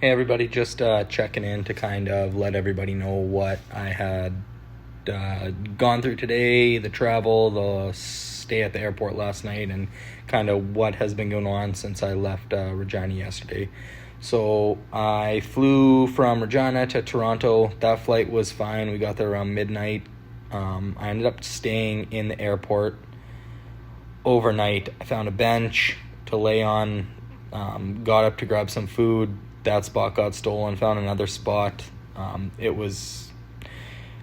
Hey everybody, just checking in to kind of let everybody know what I had gone through today, the travel, the stay at the airport last night, and kind of what has been going on since I left Regina yesterday. So I flew from Regina to Toronto. That flight was fine. We got there around midnight. I ended up staying in the airport overnight. I found a bench to lay on, got up to grab some food. That spot got stolen. Found another spot. It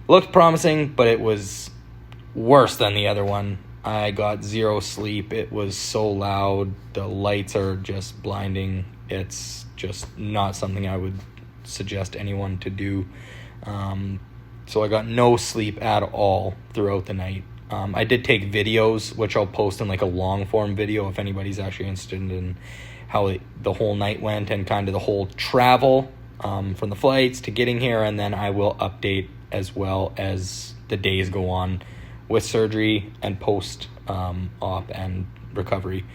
looked promising, but it was worse than the other one. I got zero sleep. It was so loud. The lights are just blinding. It's just not something I would suggest anyone to do. So I got no sleep at all throughout the night. I did take videos, which I'll post in like a long form video if anybody's actually interested in how the whole night went and kind of the whole travel from the flights to getting here. And then I will update as well as the days go on with surgery and post op and recovery.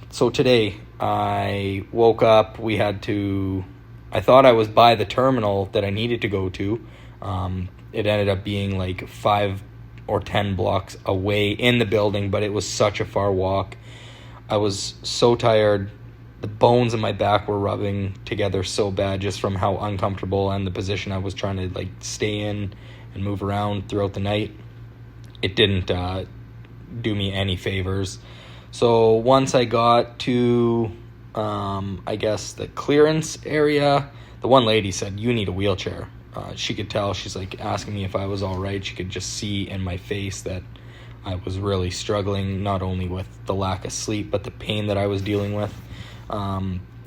So today I woke up. I thought I was by the terminal that I needed to go to. It ended up being like 5 or 10 blocks away in the building, but it was such a far walk. I was so tired. The bones in my back were rubbing together so bad just from how uncomfortable and the position I was trying to like stay in and move around throughout the night. It didn't do me any favors. So once I got to, I guess, the clearance area, the one lady said, "You need a wheelchair." She could tell. She's like asking me if I was all right. She could just see in my face that I was really struggling, not only with the lack of sleep, but the pain that I was dealing with.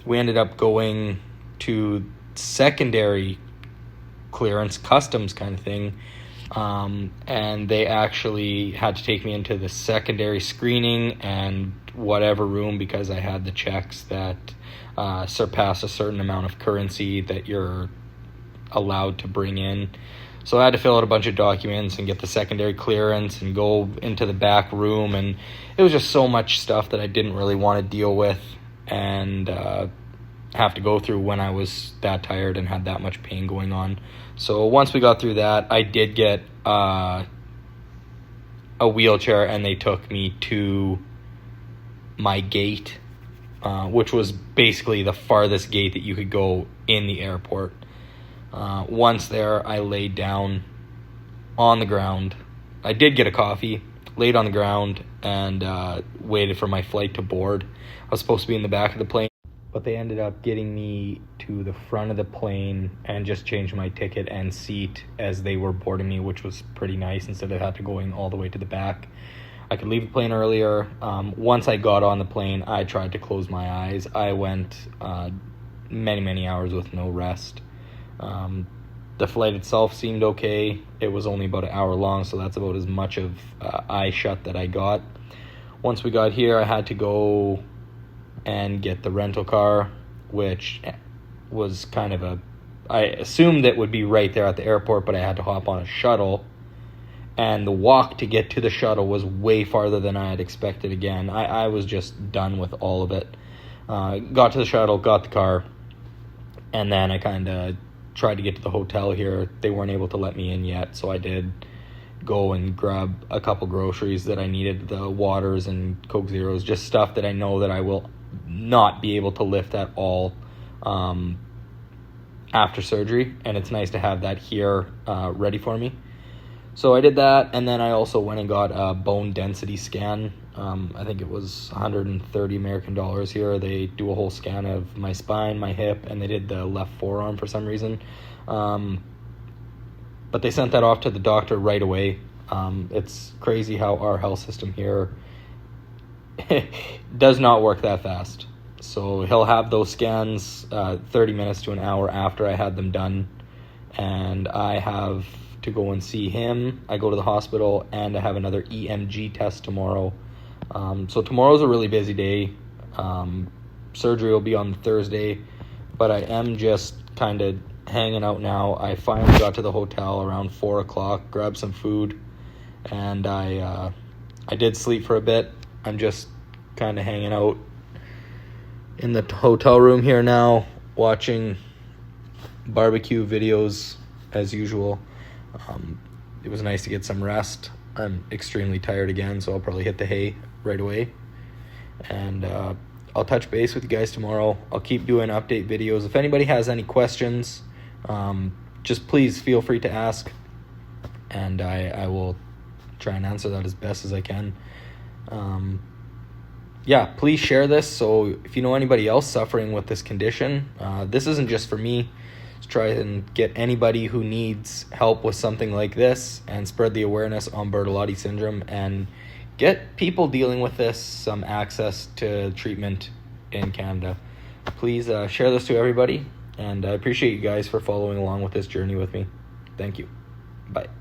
We ended up going to secondary clearance, customs kind of thing. And they actually had to take me into the secondary screening and whatever room because I had the checks that surpass a certain amount of currency that you're allowed to bring in. So I had to fill out a bunch of documents and get the secondary clearance and go into the back room, and it was just so much stuff that I didn't really want to deal with and have to go through when I was that tired and had that much pain going on. So once we got through that, I did get a wheelchair, and they took me to my gate, which was basically the farthest gate that you could go in the airport. Once there, I laid down on the ground. I did get a coffee, laid on the ground, and waited for my flight to board. I was supposed to be in the back of the plane, but they ended up getting me to the front of the plane and just changed my ticket and seat as they were boarding me, which was pretty nice instead of having to going all the way to the back. I could leave the plane earlier. Once I got on the plane, I tried to close my eyes. I went many hours with no rest. The flight itself seemed okay. It was only about an hour long, so that's about as much of eye shut that I got. Once we got here, I had to go and get the rental car, which was kind of I assumed it would be right there at the airport, but I had to hop on a shuttle, and the walk to get to the shuttle was way farther than I had expected again. I was just done with all of it. Got to the shuttle, got the car, and then I kind of tried to get to the hotel here. They weren't able to let me in yet, so I did go and grab a couple groceries that I needed, the waters and Coke Zeros, just stuff that I know that I will not be able to lift at all after surgery, and it's nice to have that here ready for me. So I did that, and then I also went and got a bone density scan. I think it was 130 American dollars here. They do a whole scan of my spine, my hip, and they did the left forearm for some reason. But they sent that off to the doctor right away. It's crazy how our health system here does not work that fast. So he'll have those scans 30 minutes to an hour after I had them done, and I have to go and see him. I go to the hospital, and I have another EMG test tomorrow. So tomorrow's a really busy day. Surgery will be on Thursday, but I am just kind of hanging out now. I finally got to the hotel around 4 o'clock, grabbed some food, and I did sleep for a bit. I'm just kind of hanging out in the hotel room here now. watching barbecue videos as usual. It was nice to get some rest. I'm extremely tired again, so I'll probably hit the hay right away. And I'll touch base with you guys tomorrow. I'll keep doing update videos. If anybody has any questions, just please feel free to ask, and I will try and answer that as best as I can. Yeah, please share this. So if you know anybody else suffering with this condition, this isn't just for me. Let's try and get anybody who needs help with something like this and spread the awareness on Bertolotti syndrome and get people dealing with this some access to treatment in Canada. Please share this to everybody, and I appreciate you guys for following along with this journey with me. Thank you. Bye.